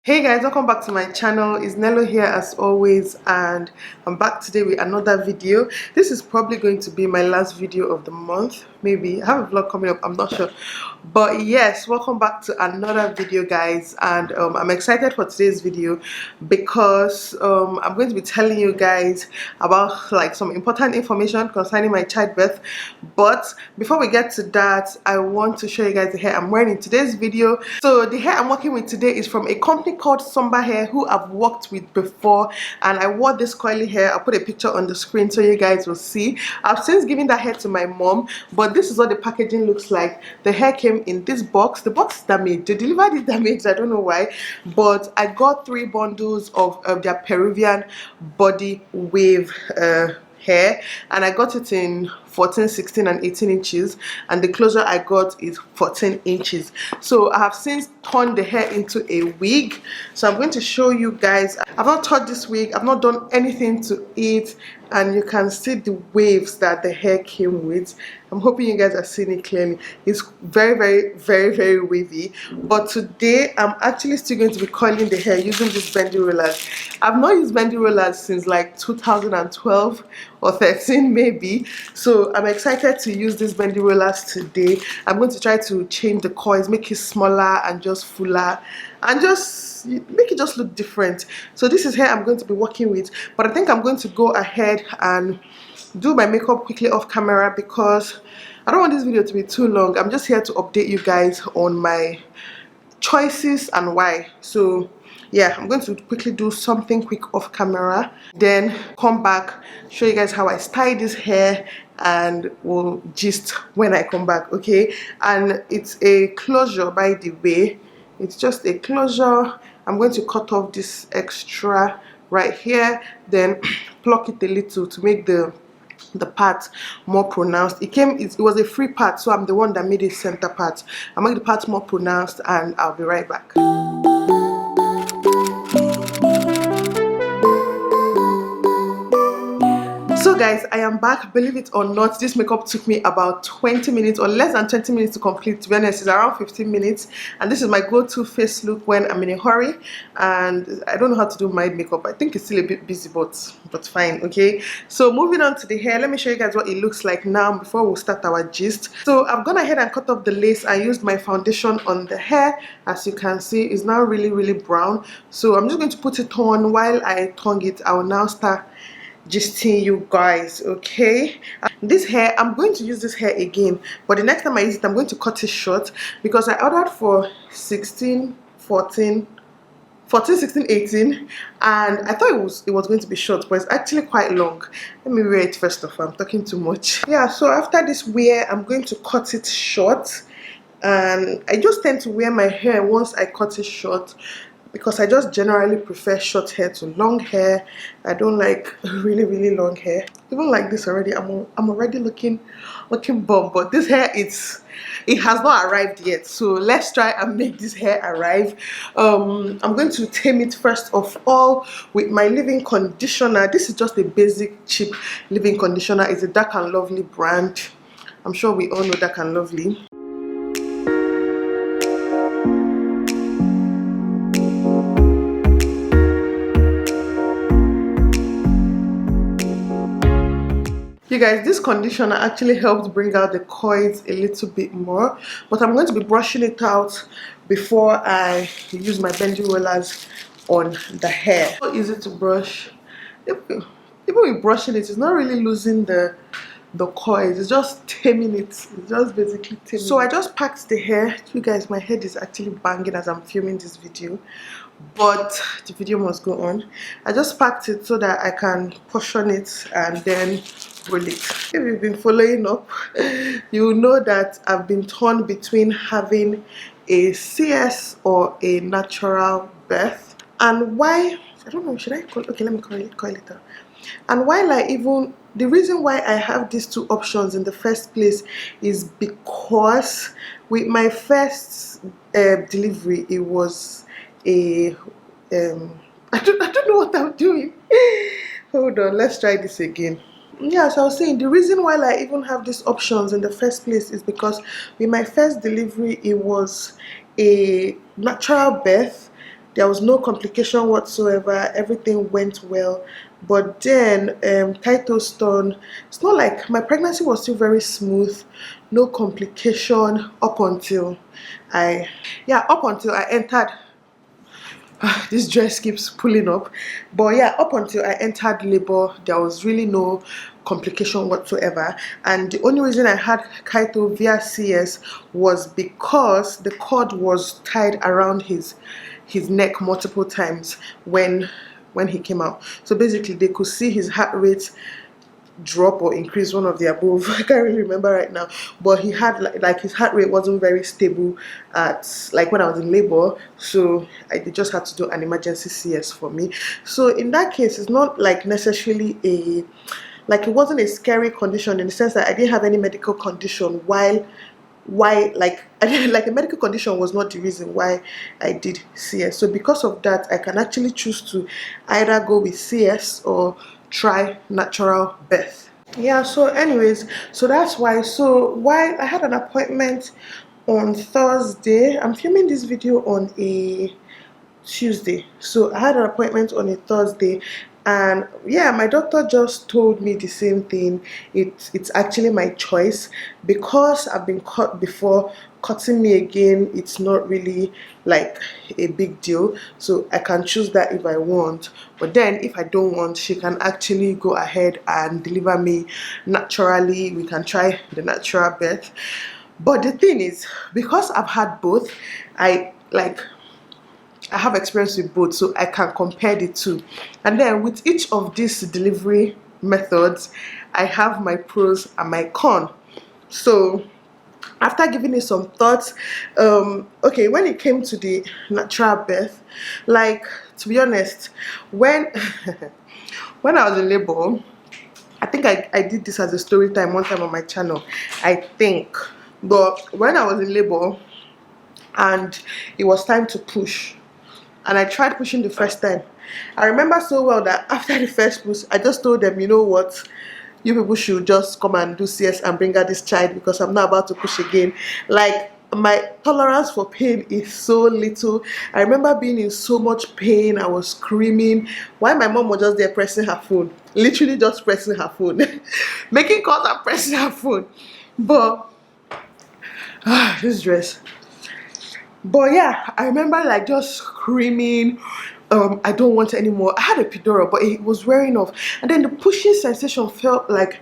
Hey guys, welcome back to my channel. It's Nello here as always, and I'm back today with another video. This is probably going to be my last video of the month. Maybe I have a vlog coming up, I'm not sure, but yes, welcome back to another video guys. And I'm excited for today's video because I'm going to be telling you guys about like some important information concerning my childbirth. But before we get to that, I want to show you guys the hair I'm wearing in today's video. So the hair I'm working with today is from a company called Sunberhair, who I've worked with before, and I wore this coily hair. I'll put a picture on the screen so you guys will see. I've since given that hair to my mom, but this is what the packaging looks like. The hair came in this box. The box is damaged. They delivered it damaged. I don't know why, but I got 3 bundles of their Peruvian body wave hair, and I got it in 14, 16 and 18 inches, and the closure I got is 14 inches. So I have since turned the hair into a wig, so I'm going to show you guys. I've not touched this wig, I've not done anything to it, and you can see the waves that the hair came with. I'm hoping you guys are seeing it clearly. It's very wavy, but today I'm actually still going to be curling the hair using this bendy rollers. I've not used bendy rollers since like 2012 or 13 maybe, so I'm excited to use these bendy rollers today. I'm going to try to change the coils, make it smaller and just fuller, and just make it just look different. So this is hair I'm going to be working with, but I think I'm going to go ahead and do my makeup quickly off camera because I don't want this video to be too long. I'm just here to update you guys on my choices and why. So yeah, I'm going to quickly do something quick off camera, then come back, show you guys how I style this hair, and we'll gist when I come back, okay? And it's a closure, by the way. It's just a closure. I'm going to cut off this extra right here, then pluck it a little to make the part more pronounced. It was a free part, so I'm the one that made it center part. I'll make the part more pronounced and I'll be right back. So guys, I am back. Believe it or not, this makeup took me about 20 minutes or less than 20 minutes to complete. To be honest, it's around 15 minutes, and this is my go-to face look when I'm in a hurry and I don't know how to do my makeup. I think it's still a bit busy, but fine, okay? So moving on to the hair, let me show you guys what it looks like now before we start our gist. So I've gone ahead and cut off the lace and used my foundation on the hair. As you can see, it's now really brown. So I'm just going to put it on. While I tongue it, I will now start gisting you guys, okay? This hair, I'm going to use this hair again, but the next time I use it, I'm going to cut it short because I ordered for 16, 14, 16, 18, and I thought it was going to be short, but it's actually quite long. Let me wear it first of all. I'm talking too much. Yeah, so after this wear, I'm going to cut it short, and I just tend to wear my hair once I cut it short because I just generally prefer short hair to long hair. I don't like really long hair. Even like this already, I'm already looking bomb, but this hair, it has not arrived yet. So let's try and make this hair arrive. I'm going to tame it first of all with my leave-in conditioner. This is just a basic cheap leave-in conditioner. It's a Dark and Lovely brand. I'm sure we all know Dark and Lovely. You guys, this conditioner actually helped bring out the coils a little bit more, but I'm going to be brushing it out before I use my bendy rollers on the hair. So easy to brush. Even with brushing it, it's not really losing the coils, it's just taming it. It's just basically taming. So I just packed the hair. You guys, my head is actually banging as I'm filming this video, but the video must go on. I just packed it so that I can portion it and then roll it. If you've been following up, you will know that I've been torn between having a CS or a natural birth. And why, I don't know, should I call, okay, let me call it out. And while the reason why I have these two options in the first place is because with my first delivery, it was a I don't know what I'm doing. Hold on, let's try this again. Yeah, so I was saying the reason why I even have these options in the first place is because with my first delivery, it was a natural birth. there was no complication whatsoever. Everything went well. But then Kaito stone, it's not like my pregnancy was still very smooth, no complication up until I entered. This dress keeps pulling up, but yeah, up until I entered labor, there was really no complication whatsoever. And the only reason I had Kaito via CS was because the cord was tied around his neck multiple times when he came out. So basically they could see his heart rate drop or increase, one of the above. I can't really remember right now, but he had like his heart rate wasn't very stable at like when I was in labor, so they just had to do an emergency CS for me. So in that case, it's not like necessarily it wasn't a scary condition, in the sense that I didn't have any medical condition why like I didn't, like a medical condition was not the reason why I did CS. So because of that, I can actually choose to either go with CS or try natural birth. Yeah, so anyways, so that's why. So why I had an appointment on Thursday. I'm filming this video on a Tuesday, so I had an appointment on a Thursday, and yeah, my doctor just told me the same thing. It's actually my choice, because I've been cut before. Cutting me again, it's not really like a big deal, so I can choose that if I want. But then if I don't want, she can actually go ahead and deliver me naturally. We can try the natural birth. But the thing is, because I've had both, I have experience with both, so I can compare the two. And then with each of these delivery methods, I have my pros and my cons. So after giving it some thoughts, okay, when it came to the natural birth, like, to be honest, when when I was in labor, I think I did this as a story time one time on my channel, I think. But when I was in labor and it was time to push, and I tried pushing the first time, I remember so well that after the first push, I just told them, you know what, you people should just come and do CS and bring out this child, because I'm not about to push again. Like, my tolerance for pain is so little. I remember being in so much pain, I was screaming while my mom was just there pressing her phone, literally just pressing her phone making calls and pressing her phone. But this dress. But yeah, I remember like just screaming, I don't want it anymore. I had a epidural, but it was wearing off, and then the pushing sensation felt like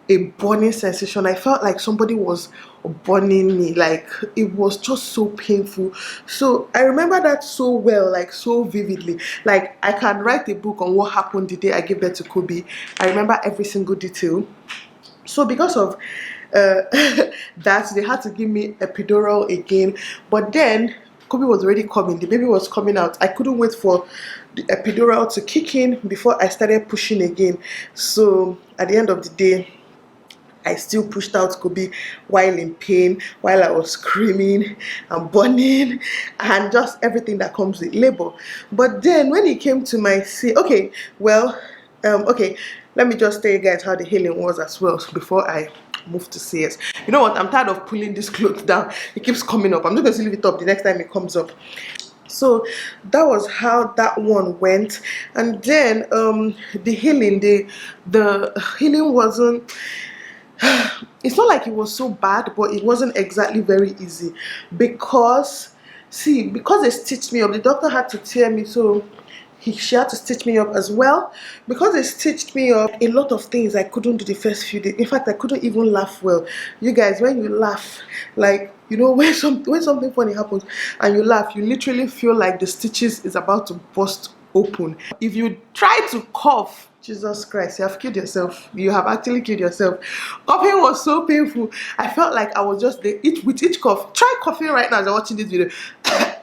a burning sensation. I felt like somebody was burning me, like it was just so painful. So I remember that so well, like so vividly. Like, I can write a book on what happened the day I gave birth to Kobe. I remember every single detail. So because of that, they had to give me epidural again. But then Kobe was already coming, the baby was coming out. I couldn't wait for the epidural to kick in before I started pushing again. So at the end of the day, I still pushed out Kobe while in pain, while I was screaming and burning and just everything that comes with labor. But then when it came to my okay, well, okay, let me just tell you guys how the healing was as well before I move to CS. You know what, I'm tired of pulling this clothes down. It keeps coming up. I'm just going to leave it up the next time it comes up. So that was how that one went. And then the healing, the healing wasn't, it's not like it was so bad, but it wasn't exactly very easy, because because they stitched me up, the doctor had to tear me, so she had to stitch me up as well. Because they stitched me up, a lot of things I couldn't do the first few days. In fact, I couldn't even laugh well. You guys, when you laugh, like, you know, when something funny happens and you laugh, you literally feel like the stitches is about to burst open. If you try to cough, Jesus Christ, you have killed yourself. You have actually killed yourself. Coughing was so painful. I felt like I was just there with each cough. Try coughing right now as you're watching this video.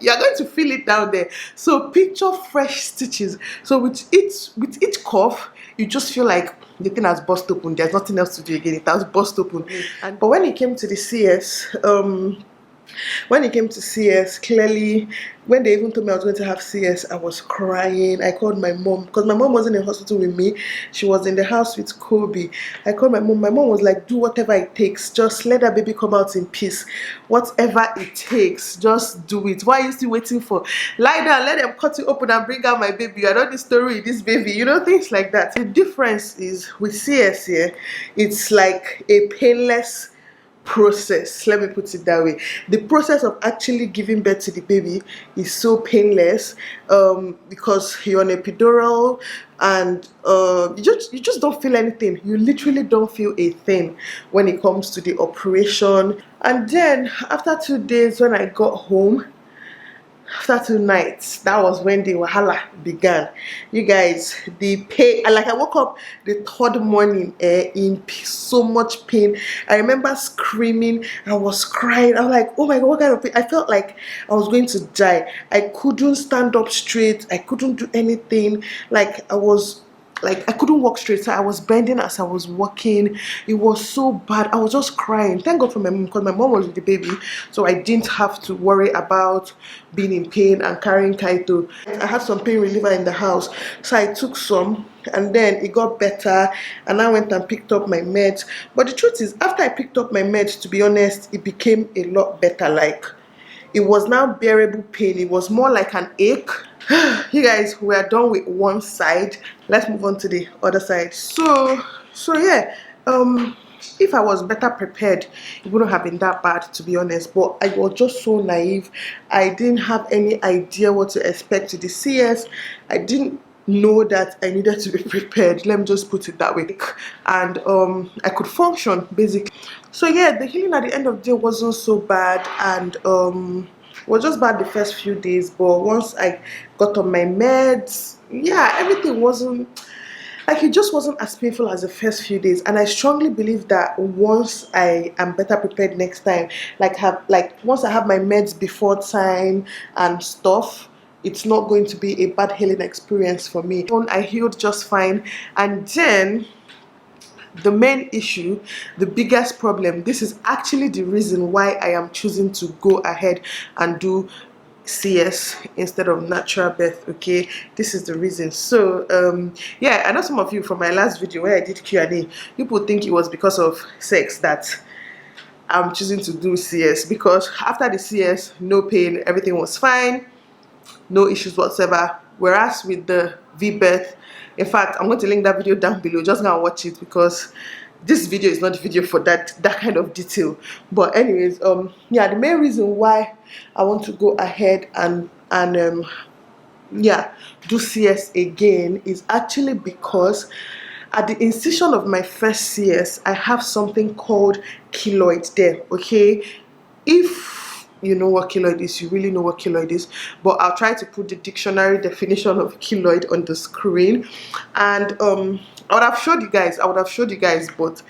You're going to feel it down there. So picture fresh stitches. So with each cough, you just feel like the thing has burst open. There's nothing else to do again. It has burst open. But when it came to the CS, When it came to CS, clearly, when they even told me I was going to have CS, I was crying. I called my mom because my mom wasn't in hospital with me. She was in the house with Kobe. I called my mom. My mom was like, do whatever it takes. Just let that baby come out in peace. Whatever it takes, just do it. Why are you still waiting for? Lie down, let them cut you open and bring out my baby. I know the story with this baby. You know, things like that. The difference is with CS here, it's like a painless process. Let me put it that way. The process of actually giving birth to the baby is so painless, because you're on epidural, and you just don't feel anything. You literally don't feel a thing when it comes to the operation. And then after 2 days, when I got home, after 2 nights, that was when the wahala began. You guys, the pain, like I woke up the third morning in so much pain. I remember screaming. I was crying. I was like, oh my god, what kind of pain? I felt like I was going to die. I couldn't stand up straight. I couldn't do anything. Like I couldn't walk straight, so I was bending as I was walking. It was so bad. I was just crying. Thank God for my mom, because my mom was with the baby, so I didn't have to worry about being in pain and carrying Kaito. I had some pain reliever in the house, so I took some, and then it got better, and I went and picked up my meds. But the truth is, after I picked up my meds, to be honest, it became a lot better. Like, it was now bearable pain. It was more like an ache. You guys, we are done with one side. Let's move on to the other side. So yeah, if I was better prepared, it wouldn't have been that bad, to be honest. But I was just so naive. I didn't have any idea what to expect to the CS. I didn't know that I needed to be prepared. Let me just put it that way. And I could function basically. So yeah, the healing at the end of the day wasn't so bad, and was just bad the first few days. But once I got on my meds, yeah, everything wasn't like, it just wasn't as painful as the first few days. And I strongly believe that once I am better prepared next time, once I have my meds before time and stuff, it's not going to be a bad healing experience for me. I healed just fine. And then the main issue, the biggest problem, this is actually the reason why I am choosing to go ahead and do CS instead of natural birth. Okay, this is the reason. So yeah, I know some of you from my last video where I did Q&A, people think it was because of sex that I'm choosing to do CS, because after the CS, no pain, everything was fine, no issues whatsoever. Whereas with the V-birth, in fact, I'm going to link that video down below. Just go and watch it, because this video is not the video for that kind of detail. But anyways, yeah, the main reason why I want to go ahead and yeah, do CS again is actually because at the incision of my first CS, I have something called keloid there. Okay, if you know what keloid is, you really know what keloid is. But I'll try to put the dictionary definition of keloid on the screen. And I would have showed you guys, but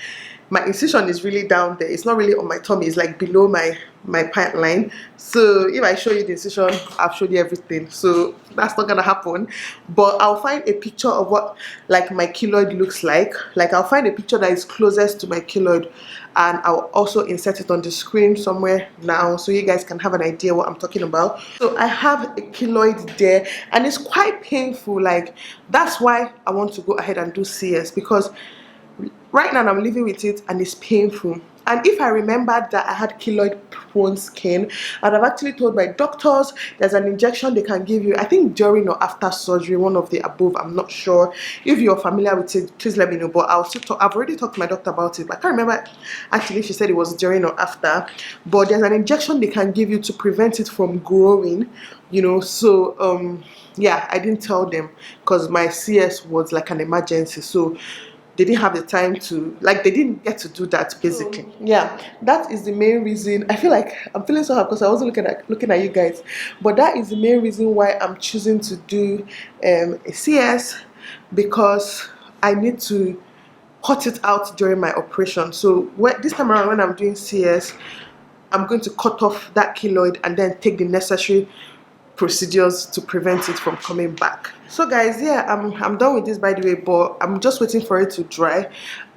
my incision is really down there. It's not really on my tummy, it's like below my pant line. So if I show you the incision, I've showed you everything. So that's not gonna happen. But I'll find a picture of what like my keloid looks like. Like, I'll find a picture that is closest to my keloid, and I'll also insert it on the screen somewhere now, so you guys can have an idea what I'm talking about. So I have a keloid there, and it's quite painful. Like, that's why I want to go ahead and do CS, because right now I'm living with it and it's painful. And if I remembered that I had keloid prone skin, I'd have actually told my doctors there's an injection they can give you, I think during or after surgery, one of the above, I'm not sure. If you're familiar with it, please let me know. But I've already talked to my doctor about it, but I can't remember actually if she said it was during or after. But there's an injection they can give you to prevent it from growing, you know. So yeah, I didn't tell them because my CS was like an emergency, so they didn't have the time to, like, they didn't get to do that basically. Yeah, that is the main reason. I feel like I'm feeling so happy because I wasn't looking at you guys, but that is the main reason why I'm choosing to do a CS, because I need to cut it out during my operation. So this time around when I'm doing CS, I'm going to cut off that keloid and then take the necessary procedures to prevent it from coming back. So guys, yeah, I'm done with this, by the way, but I'm just waiting for it to dry.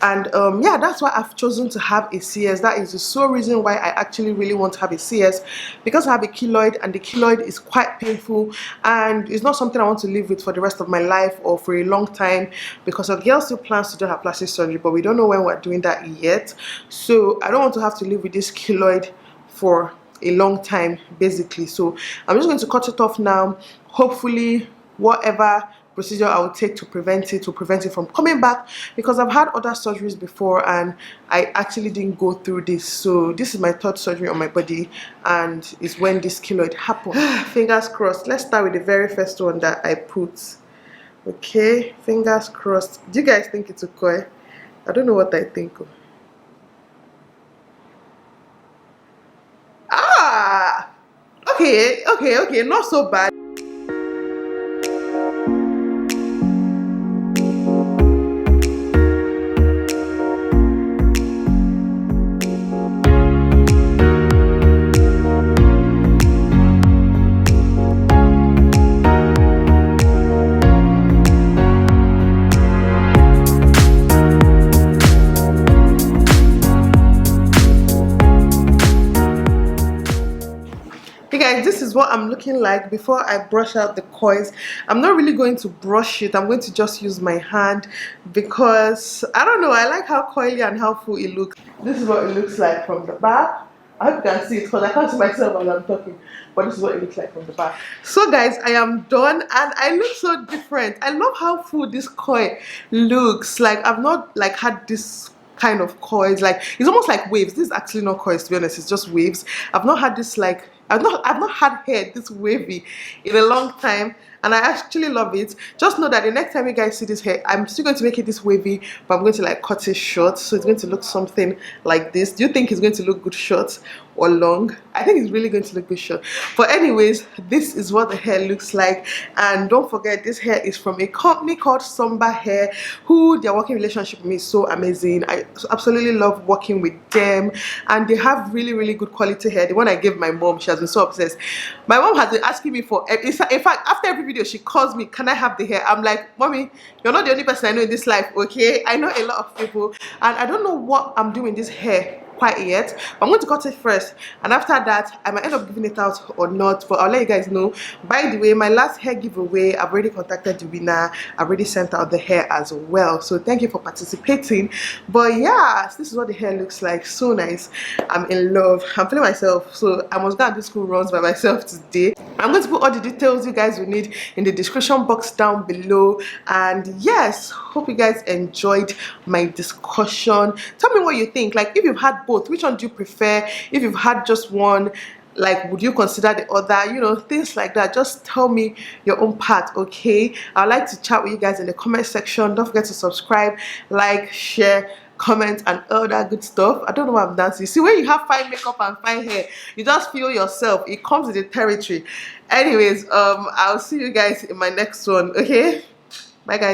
And yeah, that's why I've chosen to have a CS. That is the sole reason why I actually really want to have a CS, because I have a keloid, and the keloid is quite painful, and it's not something I want to live with for the rest of my life or for a long time, because a girl still plans to do her plastic surgery, but we don't know when we're doing that yet. So I don't want to have to live with this keloid for a long time, basically. So I'm just going to cut it off now. Hopefully whatever procedure I will take to prevent it from coming back, because I've had other surgeries before and I actually didn't go through this. So this is my third surgery on my body, and it's when this keloid happened. Fingers crossed. Let's start with the very first one that I put. Okay, fingers crossed. Do you guys think it's okay? I don't know what I think. Ah, okay, not so bad. Hey guys, this is what I'm looking like before I brush out the coils. I'm not really going to brush it. I'm going to just use my hand, because I don't know, I like how coily and how full it looks. This is what it looks like from the back. I hope you can see it, because I can't see myself while I'm talking, but this is what it looks like from the back. So guys, I am done, and I look so different. I love how full this coil looks. Like, I've not like had this kind of coils. Like, it's almost like waves. This is actually not coils, to be honest, it's just waves. I've not had this, like, I've not had hair this wavy in a long time, and I actually love it. Just know that the next time you guys see this hair, I'm still going to make it this wavy, but I'm going to like cut it short, so it's going to look something like this. Do you think it's going to look good short or long? I think it's really going to look good short. But anyways, this is what the hair looks like. And don't forget, this hair is from a company called Sunberhair, who their working relationship with me is so amazing. I absolutely love working with them, and they have really good quality hair. The one I gave my mom, she has been so obsessed. My mom has been asking me for, in fact, after every video she calls me, can I have the hair? I'm like, mommy, you're not the only person I know in this life, okay? I know a lot of people, and I don't know what I'm doing this hair quite yet, but I'm going to cut it first, and after that I might end up giving it out or not, but I'll let you guys know. By the way, my last hair giveaway, I've already contacted the winner. I've already sent out the hair as well, so thank you for participating. But yeah, this is what the hair looks like. So nice. I'm in love. I'm feeling myself, so I must go and do school runs by myself today. I'm going to put all the details you guys will need in the description box down below. And yes, hope you guys enjoyed my discussion. Tell me what you think. Like, if you've had both, which one do you prefer? If you've had just one, like, would you consider the other? You know, things like that. Just tell me your own part, okay? I'd like to chat with you guys in the comment section. Don't forget to subscribe, like, share, comment, and all that good stuff. I don't know why I'm dancing. See, when you have fine makeup and fine hair, you just feel yourself. It comes with the territory. Anyways, I'll see you guys in my next one, okay? Bye guys.